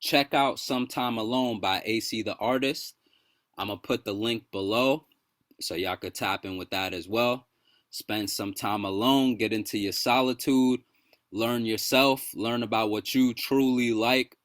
check out Sometime Alone by AC the Artist. I'm going to put the link below so y'all could tap in with that as well. Spend some time alone, get into your solitude, learn yourself, learn about what you truly like,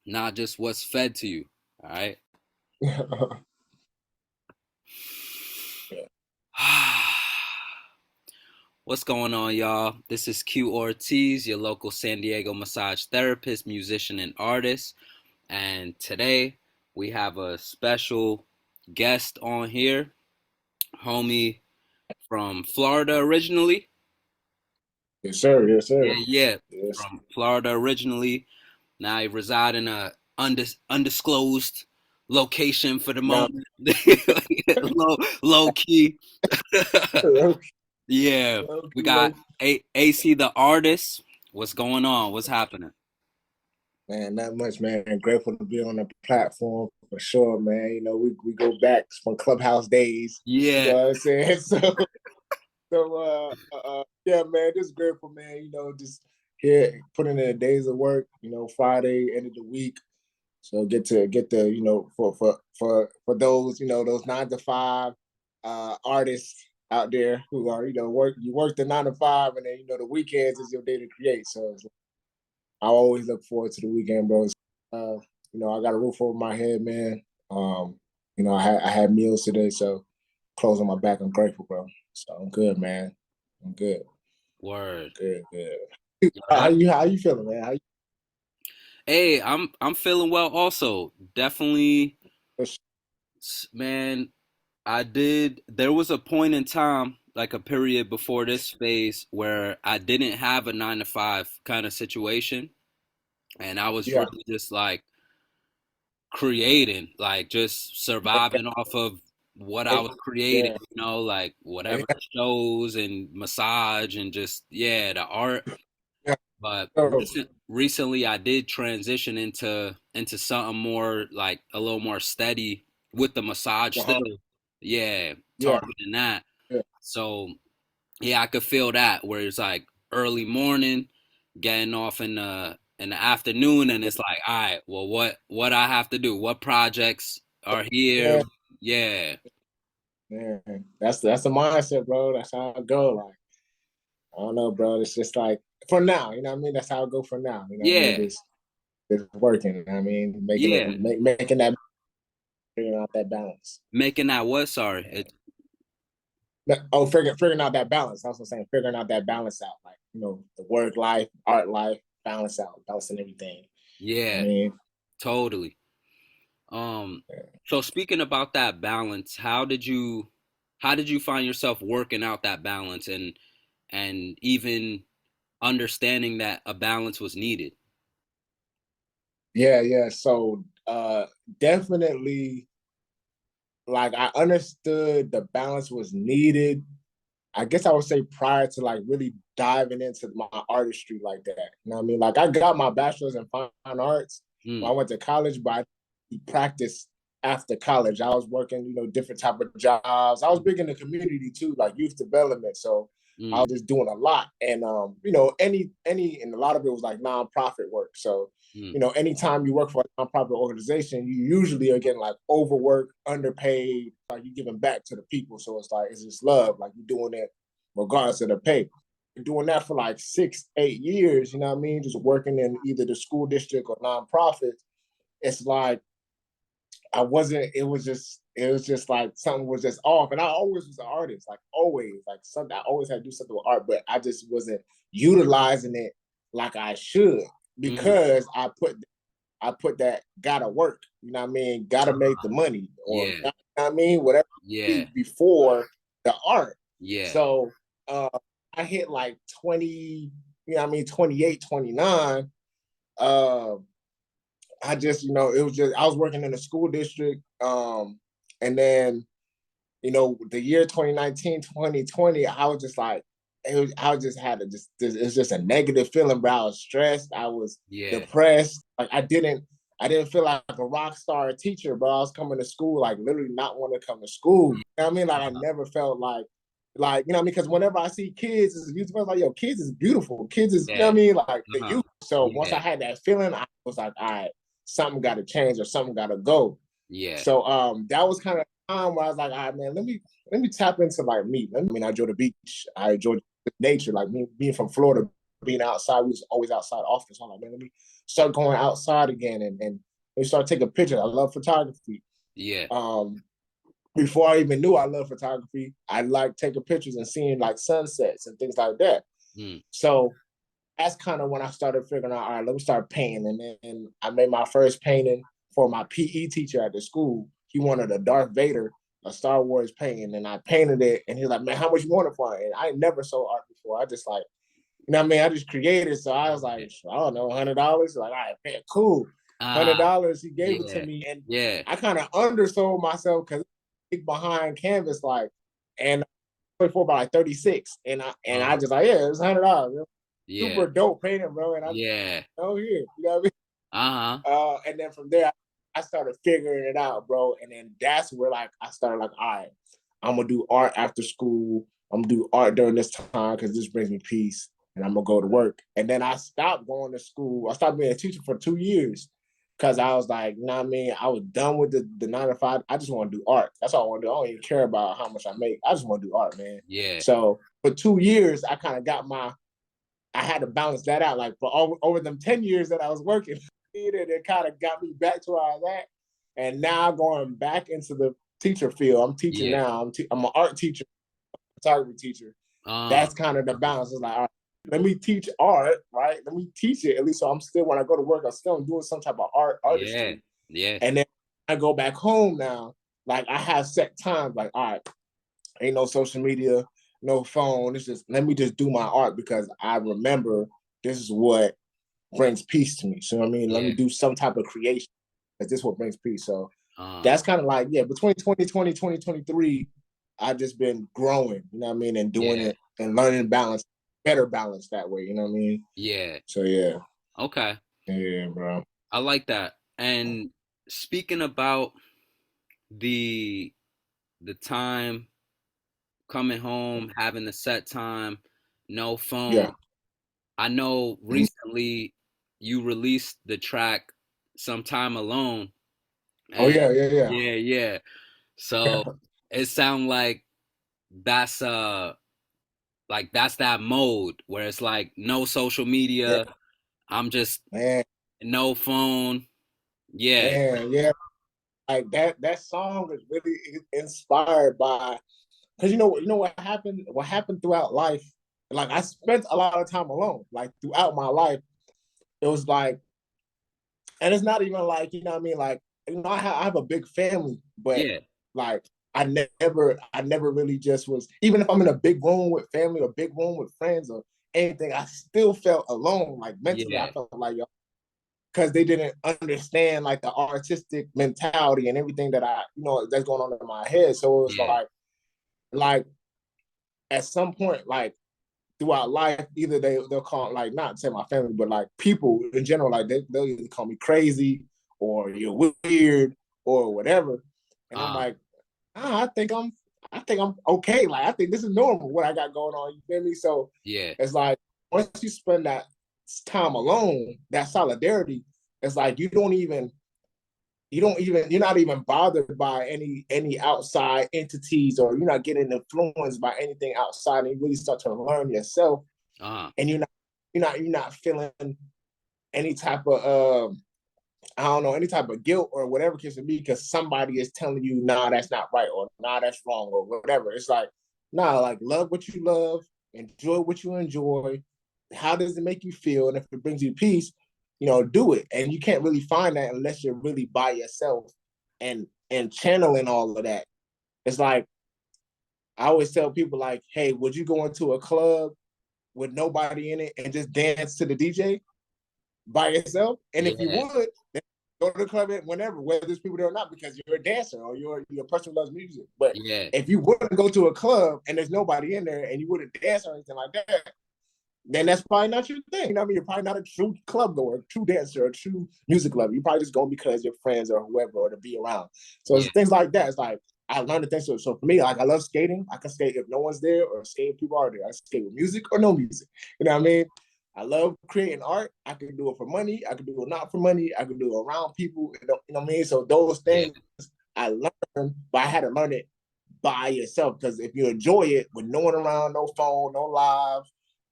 not just what's fed to you. All right. What's going on, y'all? This is Q Ortiz, your local San Diego massage therapist, musician, and artist. And today we have a special guest on here, homie from Florida originally. Yes, sir. Yes, Yeah, sir. yeah, Yes. from Florida originally. Now he reside in a undisclosed location for the Now, moment. Low key. Yeah, we got AC the artist. What's going on? What's happening? man, not much, man. Grateful to be on the platform for sure, man. You know, we go back from clubhouse days. You know Yeah, what I'm saying? Yeah, man, just grateful, man. You know, just here putting in the days of work. You know, Friday, end of the week. So get the for those those 9 to 5 artists out there who are you work the 9 to 5 and then the weekends is your day to create. So I always look forward to the weekend, bro. Uh, I got a roof over my head, man. I had meals today, so clothes on my back. I'm grateful, bro. So I'm good, man. I'm good. word. Good, good. Yeah, How you feeling, man? hey, I'm feeling well also. Definitely, man. I did. There was a point in time, like a period before this phase, where I didn't have a 9 to 5 kind of situation, and I was Yeah. really just like creating, like just surviving off of what I was creating, Yeah. like whatever Yeah. shows and massage and just, yeah, the art. Yeah. But So, recently I did transition into something more like a little more steady with the massage uh-huh. still. Yeah, Yeah. targeting that. Yeah. So yeah, I could feel that where it's like early morning, getting off in the afternoon, and it's like, all right, well, what I have to do? What projects are here? Yeah. Yeah, Man, that's the mindset, bro. That's how I go. Like, I don't know, bro. It's just like for now, you know what I mean? That's how I go for now. You know what I mean? yeah, Just working, you know what I mean? yeah. Making that figuring out that balance. Making that what? Sorry. Oh, figuring out that balance. I was saying figuring out that balance out. Like, the work life, art life, balancing everything. I Yeah, mean, totally. So speaking about that balance, how did you find yourself working out that balance and even understanding that a balance was needed? yeah. So definitely like I understood the balance was needed. I guess I would say prior to like really diving into my artistry like that. You know what I mean? Like I got my bachelor's in fine arts when Mm, I went to college, but I practiced after college. I was working, different type of jobs. I was big in the community too, like youth development. So I mm, was just doing a lot. And any and a lot of it was like nonprofit work. So mm. anytime you work for a nonprofit organization, you usually are getting like overworked, underpaid, like you're giving back to the people. So it's like, it's just love. Like you're doing it regardless of the pay. Doing that for like 6, 8 years, you know what I mean? Just working in either the school district or nonprofits. It's like it was just like something was just off. And I always was an artist, like always, like something I always had to do something with art, but I just wasn't utilizing it like I should Mm, because I put that gotta work, you know what I mean? Gotta make the money or you yeah, know what I mean, whatever yeah, before the art. yeah, So I hit like 20, you know what I mean, 28, 29. Uh I just, it was just I was working in a school district. And then, the year 2019, 2020, I was just like, I just had it's just a negative feeling, bro. I was stressed. I was yeah, depressed. Like I didn't feel like a rock star teacher, but I was coming to school, like literally not want to come to school. You know what I mean? Like I never felt like, you know what I mean? Because whenever I see kids, it's beautiful. Like, yo, kids is beautiful. Kids is, you know what yeah, I mean? Like the uh-huh, youth. So once I yeah, had that feeling, I was like, all right, something got to change or something got to go. Yeah. So that was kind of time where I was like, all right, man, let me tap into like me. I mean, I enjoy the beach. I enjoy nature. Like me being from Florida, being outside, we was always outside often. So I'm like, man, let me start going outside again and we start taking pictures. I love photography. Yeah. Before I even knew I love photography, I like taking pictures and seeing like sunsets and things like that. So that's kind of when I started figuring out, all right, let me start painting. And then I made my first painting for my PE teacher at the school. He wanted a Darth Vader, a Star Wars painting, and I painted it. And he's like, man, how much you want it for? And I never saw art before. I just like, you know what I mean? I just created. So I was like, I don't know, $100. Like, all right, man, cool. $100. He gave it to me. And I kind of undersold myself because behind canvas, like, and for about like 36. And I just like, yeah, it was $100. Super dope painting, bro. And I'm here, you know what I mean? And then from there, I started figuring it out, bro. And then that's where like I started like, all right, I'm gonna do art after school. I'm gonna do art during this time because this brings me peace. And I'm gonna go to work. And then I stopped going to school. I stopped being a teacher for 2 years because I was like, you know what I mean? I was done with the 9 to 5. I just want to do art. That's all I want to do. I don't even care about how much I make. I just want to do art, man. Yeah. So for 2 years, I kind of got I had to balance that out. Like for over them 10 years that I was working, it kind of got me back to where I was at. And now going back into the teacher field, I'm teaching now. I'm an art teacher, photography teacher. That's kind of the balance. It's like, all right, let me teach art, right? Let me teach it at least. So I'm still, when I go to work, I'm still doing some type of artistry. Yeah. And then I go back home now. Like I have set times. Like, all right, ain't no social media, no phone. It's just, let me just do my art because I remember this is what brings peace to me. So I mean, let me do some type of creation because this is what brings peace. So that's kind of like, between 2020, 2023, I've just been growing, you know what I mean? And doing it and learning balance, better balance that way, you know what I mean? Yeah. So yeah. Okay. Yeah, bro. I like that. And speaking about the time coming home, having the set time, no phone. Yeah. I know recently you released the track Some Time Alone. Oh And yeah. yeah. So it sounds that's that's that mode where it's like no social media. I'm just no phone. Yeah. Yeah. Like that song is really inspired by, because you know what happened. What happened throughout life? Like I spent a lot of time alone. Like throughout my life, it was like, and it's not even like, you know what I mean. Like, I have a big family, but like I never really just was. Even if I'm in a big room with family or big room with friends or anything, I still felt alone. Like mentally, I felt like, because they didn't understand like the artistic mentality and everything that that's going on in my head. So it was like at some point, like throughout life, either they'll call, like, not say my family, but like people in general, like they'll either call me crazy or you're weird or whatever. And I'm like, I think I'm okay. Like I think this is normal what I got going on. You feel me? So it's like once you spend that time alone, that solidarity, it's like you're not even bothered by any outside entities, or you're not getting influenced by anything outside, and you really start to learn yourself. And you're not feeling any type of I don't know, any type of guilt or whatever it can be because somebody is telling you, nah, that's not right, or nah, that's wrong, or whatever. It's like, nah, like love what you love, enjoy what you enjoy. How does it make you feel? And if it brings you peace, do it. And you can't really find that unless you're really by yourself and channeling all of that. It's like I always tell people, like, hey, would you go into a club with nobody in it and just dance to the DJ by yourself? And if you would, then go to the club whenever, whether there's people there or not, because you're a dancer or you're a person who loves music. But if you wouldn't go to a club and there's nobody in there and you wouldn't dance or anything like that, then that's probably not your thing. You know what I mean? You're probably not a true club goer, a true dancer, a true music lover. You're probably just going because your friends or whoever, or to be around. So it's things like that. It's like I learned the things. So for me, like I love skating. I can skate if no one's there, or skate if people are there. I skate with music or no music. You know what I mean? I love creating art. I can do it for money. I can do it not for money. I can do it around people. You know what I mean? So those Yeah. things I learned, but I had to learn it by yourself, because if you enjoy it with no one around, no phone, no live,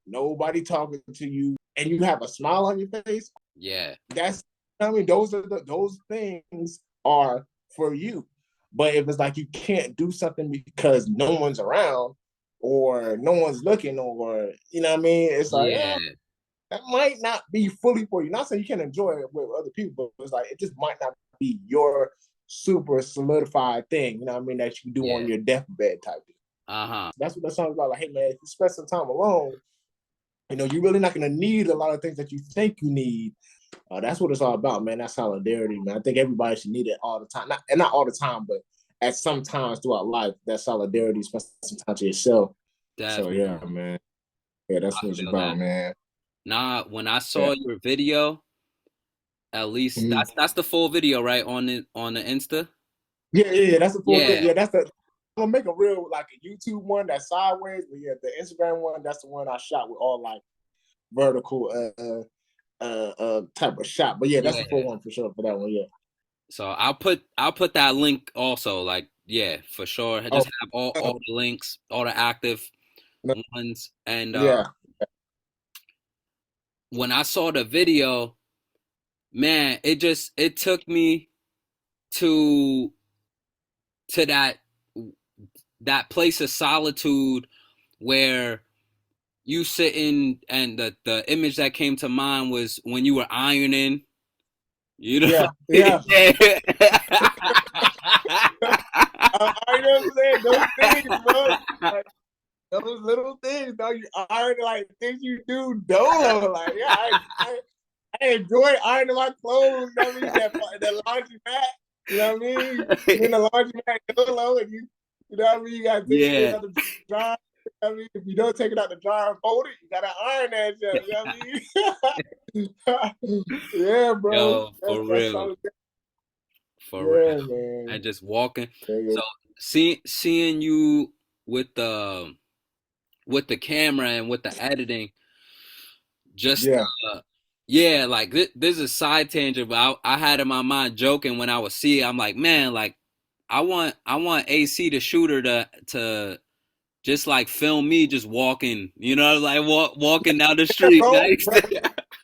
nobody talking to you, and you have a smile on your face, Yeah. that's, I mean, those things are for you. But if it's like you can't do something because no one's around or no one's looking, or you know what I mean, it's like, Yeah. that might not be fully for you. Not saying you can't enjoy it with other people, but it's like it just might not be your super solidified thing, you know what I mean, that you do Yeah. on your deathbed type thing. Uh-huh. That's what that song's about. Like, hey man, if you spend some time alone, you know, you're really not gonna need a lot of things that you think you need. That's what it's all about, man. That's solidarity, man. I think everybody should need it all the time. Not all the time, but at some times throughout life, that solidarity, spend some time to yourself. So yeah, Definitely. man. Yeah, that's I what it's feel about, that. man. Nah, when I Yeah. saw your video, at least Mhm. that's the full video, right? On the Insta? Yeah. That's the full thing. Yeah. Yeah, that's the. I'm gonna make a real like a YouTube one that's sideways, but yeah, the Instagram one, that's the one I shot with all like vertical type of shot. But yeah, that's Yeah. the full one for sure for that one. Yeah. So I'll put that link also, like, yeah, for sure. Oh, Just have all the links, all the active no, ones. And yeah, when I saw the video, man, it took me to to that place of solitude where you sitting, and the image that came to mind was when you were ironing, you know. yeah. Yeah. I know what I'm saying. Those things, bro. Like, those little things, though. You iron like things you do dolo. Like, yeah, I enjoy ironing my clothes. You know what I mean? That laundry mat. You know what I mean? You in the laundry mat dolo, and you know what I mean? You got to take it Yeah. out the dryer. You know what I mean? If you don't take it out the dryer and fold it, you gotta iron that shit. You know what I mean? Yeah, bro. Yo, That's solid. for real. Yeah, man. And just walking. Yeah, So seeing you with the camera and with the editing, just yeah. yeah, like this is a side tangent, but I had in my mind joking when I would see it. I'm like, man, like I want AC the shooter to just like film me just walking, like walking down the Yeah, street. bro. Nice.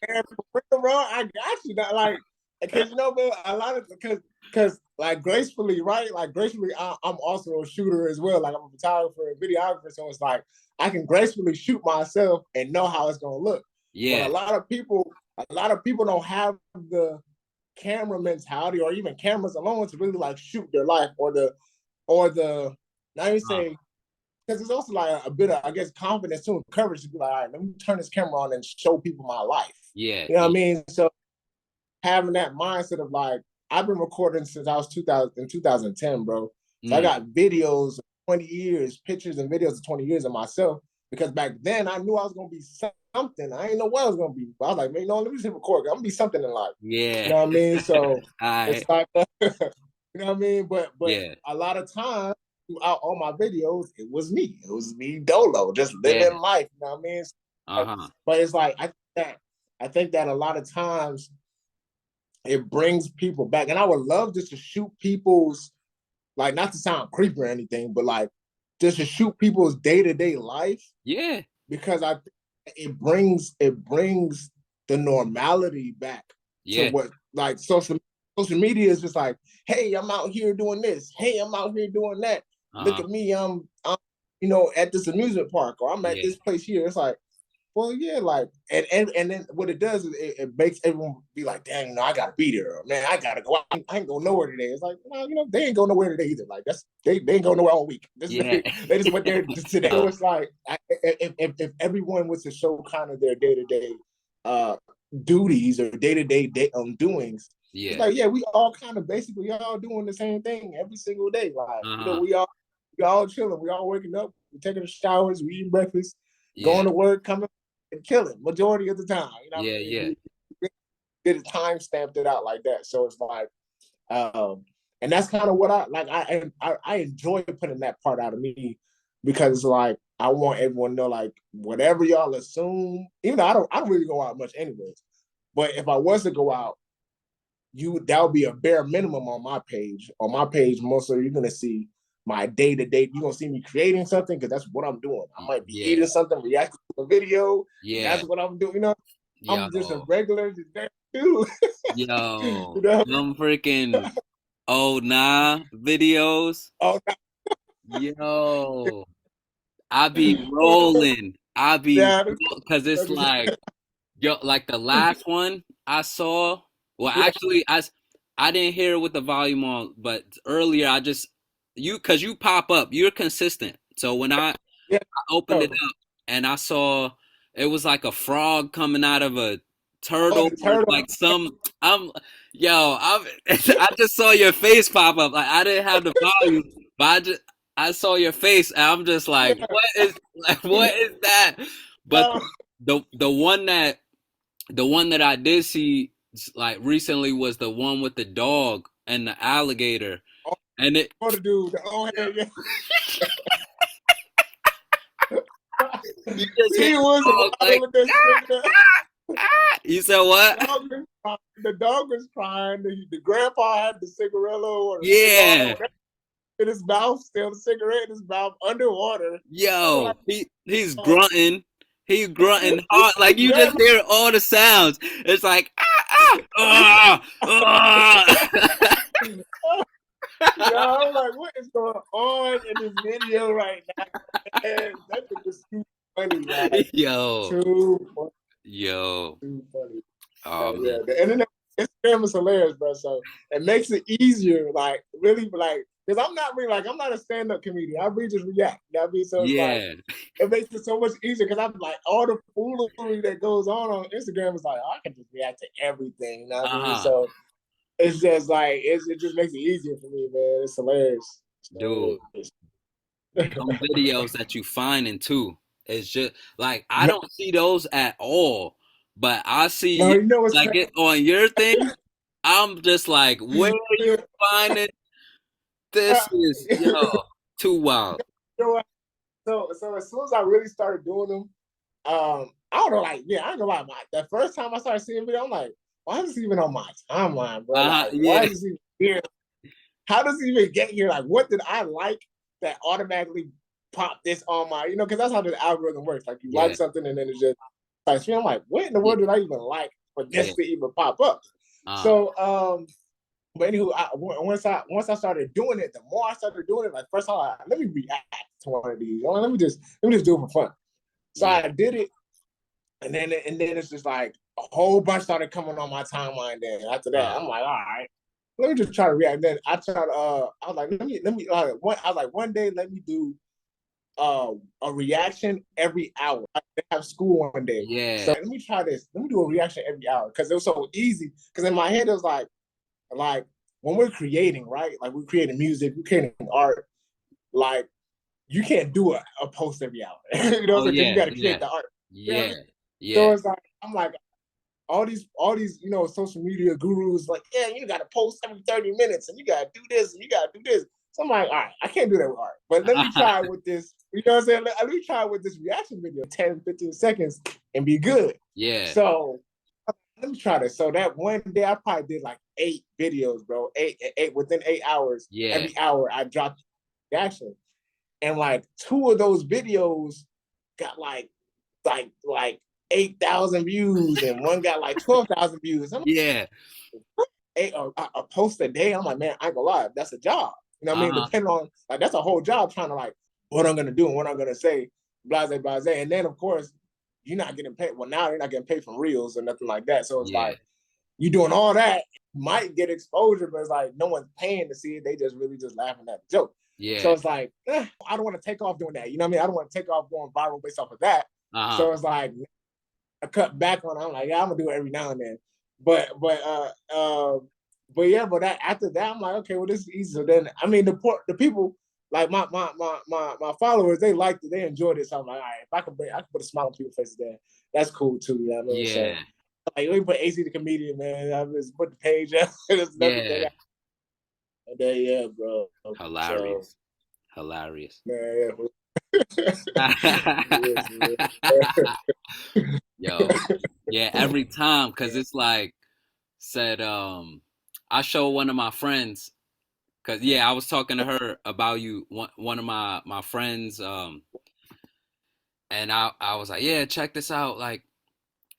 And for real, bro, I got you. That like, because you know, bro, a lot of because like gracefully, right? Like gracefully, I'm also a shooter as well. Like I'm a photographer and videographer, so it's like I can gracefully shoot myself and know how it's gonna look. But Yeah. a lot of people don't have the camera mentality or even cameras alone to really like shoot their life or the not even Uh, say, because it's also like a bit of, I guess, confidence too and courage to be like, all right, let me turn this camera on and show people my life. yeah. You know what I mean? So having that mindset of like, I've been recording since I was 2000 in 2010, bro. So I Mm, got videos of 20 years, pictures and videos of 20 years of myself. Because back then I knew I was gonna be something. I didn't know what I was gonna be. But I was like, man, no, let me just hit record. I'm gonna be something in life. You yeah. know what I mean? So it's I like, you know what I mean? But yeah. a lot of times throughout all my videos, it was me. It was me dolo, just Yeah. living life. You know what I mean? Uh-huh. But it's like I think that a lot of times it brings people back. And I would love just to shoot people's, like, not to sound creepy or anything, but like just to shoot people's day-to-day life, Yeah. because I it brings the normality back to Yeah. what like social media is just like, hey, I'm out here doing this. Hey, I'm out here doing that. Look Uh-huh. at me, I'm at this amusement park, or I'm at Yeah. this place here. It's like, well, yeah, like, and then what it does is it makes everyone be like, dang, I gotta be there, man. I gotta go. I ain't go nowhere today. It's like, well, they ain't go nowhere today either. Like they ain't go nowhere all week. Yeah. They just went there today. So it's like, if everyone was to show kind of their day to day duties or day to day doings, it's Yeah. like, yeah, we all kind of basically all doing the same thing every single day. Like, Uh-huh. we all chilling, we all waking up, we taking showers, we eating breakfast, Yeah. going to work, coming and killing majority of the time. You know what Yeah. I mean? Yeah. We did it, time stamped it out like that. So it's like, and that's kind of what I like. I enjoy putting that part out of me, because it's like I want everyone to know, like, whatever y'all assume, even though I don't really go out much anyways. But if I was to go out, that would be a bare minimum on my page. On my page, mostly you're gonna see my day to day. You're gonna see me creating something because that's what I'm doing. I might be Yeah. eating something, reacting to a video, and Yeah. that's what I'm doing. You know, I'm just a Yo. regular dude. you Yo. know, Them freaking oh nah videos. oh, Yo. I be rolling. I be yeah, because it's like yo, like the last one I saw. Well, yeah, actually, I didn't hear it with the volume on, but earlier I just because you pop up, you're consistent. So when I yeah. opened it Oh, up and I saw it was like a frog coming out of a turtle the or turtle. like some I'm yo I'm I just saw your face pop up like I didn't have the volume but I saw your face and I'm just like Yeah, what is like what is that but no, the one that I did see like recently was the one with the dog and the alligator and it oh, the dude, the old head. Yeah. you just hear He the was dog wild like with this thing. you said what The dog was crying. The grandpa had the cigarillo or the cigar or yeah. whatever in his mouth, still the cigarette in his mouth underwater. I'm Yo, like, he's oh. grunting. He grunting hard. Like you just hear all the sounds. It's like Yeah, I'm like, what is going on in this video right now? Man, that thing is too funny, like Yo, too funny, yo. too funny. Oh Yeah, man. the internet, Instagram is hilarious, bro. So it makes it easier, like really, like because I'm not a stand up comedian. I really just react. You know what I mean? So it's like Yeah. it makes it so much easier because I'm like all the foolery that goes on Instagram is like I can just react to everything. You know what I mean? Uh-huh. So it's just like it just makes it easier for me, man. It's hilarious. Dude, It's them videos that you finding too. It's just like I no, don't see those at all. But I see no, you you know what's like crazy? it on your thing. I'm just like, where are you finding this is yo, too wild. You know what? So as soon as I really started doing them, I don't know, like, yeah, I ain't gonna lie, the first time I started seeing video, I'm like, why is this even on my timeline, bro? Uh-huh. Like, why Yeah. is this even here? How does it even get here? Like, what did I like that automatically popped this on my, because that's how the algorithm works. Like, you like Yeah. something and then it just starts. I'm like, what in the Yeah. world did I even like for Yeah. this to even pop up? Uh, So, but anywho, once I started doing it, the more I started doing it, like first of all, let me react to one of these. Let me just do it for fun. So yeah. I did it, and then it's just like a whole bunch started coming on my timeline. Then after that, Uh, I'm like, all right, let me just try to react. And then I tried. I was like, let me. I was like, one day, let me do a reaction every hour. I have school one day, so yeah. let me try this. Let me do a reaction every hour because it was so easy. Because in my head, it was like when we're creating, right? Like we're creating music, we're creating art. Like you can't do a post every hour. You know what I'm Oh saying? Because you yeah. got to create Yeah. the art. You know what I Yeah. mean? So Yeah. it's like I'm like all these social media gurus like, yeah, you got to post every 30 minutes and you got to do this and you got to do this. So I'm like, all right, I can't do that with art, but let me try with this. You know what I'm saying? Let me try with this reaction video, 10, 15 seconds, and be good. Yeah. So let me try this. So that one day I probably did like 8 videos, bro. Eight within 8 hours. Yeah. Every hour I dropped reaction. And like 2 of those videos got like 8,000 views, and one got like 12,000 views. I'm Yeah. like, a post a day. I'm like, man, I ain't gonna lie, that's a job. You know what I mean? Uh-huh. Depending on like that's a whole job trying to like what I'm gonna do and what I'm gonna say, blase, blase. And then of course, you're not getting paid. Well, now you're not getting paid from reels or nothing like that. So it's Yeah. like you doing all that, might get exposure, but it's like no one's paying to see it. They just really just laughing at the joke. So Yeah. it's like, I don't want to take off doing that. You know what I mean? I don't want to take off going viral based off of that. Uh-huh. So it's like I cut back on it. I'm like, yeah, I'm gonna do it every now and then. But yeah, but after that, I'm like, okay, well, this is easy. So then, I mean, the people like my followers, they liked it, they enjoyed it. So I'm like, all right, if I can put a smile on people's faces, there, that's cool too. You know what I mean? Yeah. So like, we put AC the comedian, man. I just put the page up and everything. Yeah. And then yeah, bro. So Hilarious. Hilarious. man, yeah. Yes, yeah. Yo, yeah, every time, cause it's like said, I show one of my friends, cause yeah, I was talking to her about you, one of my friends, and I was like, yeah, check this out, like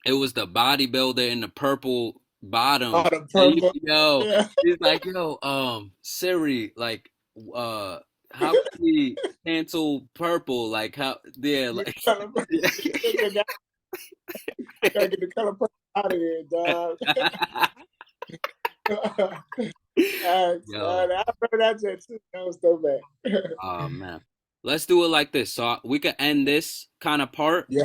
it was the bodybuilder in the purple Oh, bottoms, the and purple. yo, Yeah. he's like, yo, Siri, like, uh, how can we cancel purple, like how, yeah, The like, color purple. Gotta get the color purple out of here, dog. yo. I remember that shit too. That was so bad. Oh man. Let's do it like this. So we could end this kind of part Yeah,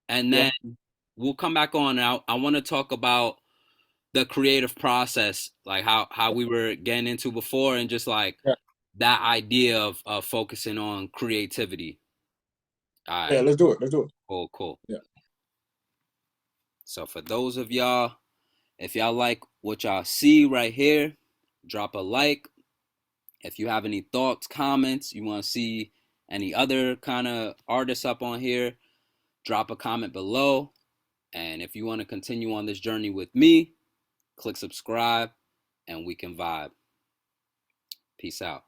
and yeah, then we'll come back on out. I want to talk about the creative process, like how we were getting into before and just like yeah, that idea of focusing on creativity. All yeah. right. Let's do it. Let's do it. Cool, cool. Yeah, So for those of y'all, if y'all like what y'all see right here, drop a like. If you have any thoughts, comments, you want to see any other kind of artists up on here, drop a comment below. And if you want to continue on this journey with me, click subscribe and we can vibe. Peace out.